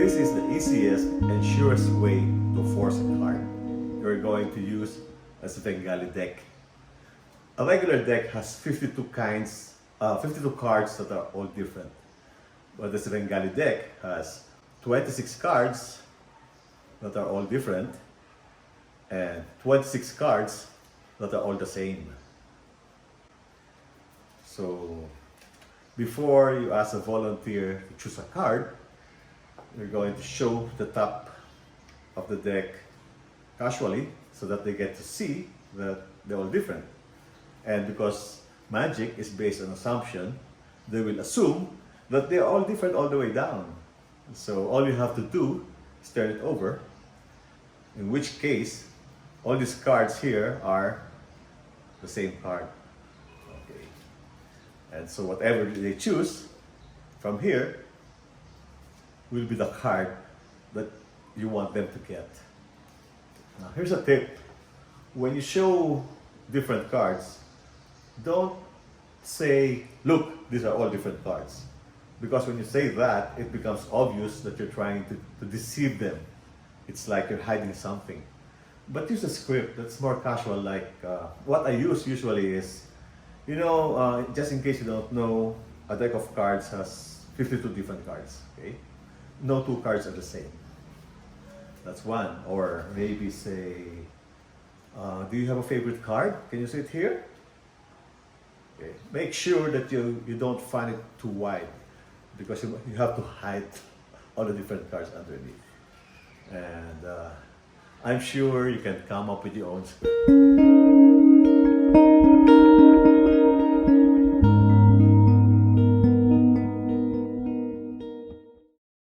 this is the easiest and surest way to force a card. You're going to use a Svengali deck. A regular deck has 52 cards that are all different. But the Svengali deck has 26 cards that are all different and 26 cards that are all the same. So before you ask a volunteer to choose a card, you're going to show the top of the deck casually so that they get to see that they're all different. And because magic is based on assumption, they will assume that they're all different all the way down. So all you have to do is turn it over, in which case all these cards here are the same card. Okay. And so whatever they choose from here will be the card that you want them to get. Now here's a tip. When you show different cards, don't say, look, these are all different cards. Because when you say that, it becomes obvious that you're trying to deceive them. It's like you're hiding something. But use a script that's more casual, like what I use usually is, just in case you don't know, a deck of cards has 52 different cards, okay? No two cards are the same. That's one. Or maybe say, do you have a favorite card? Can you say it here? Okay. Make sure that you don't find it too wide, because you have to hide all the different cards underneath. And I'm sure you can come up with your own script.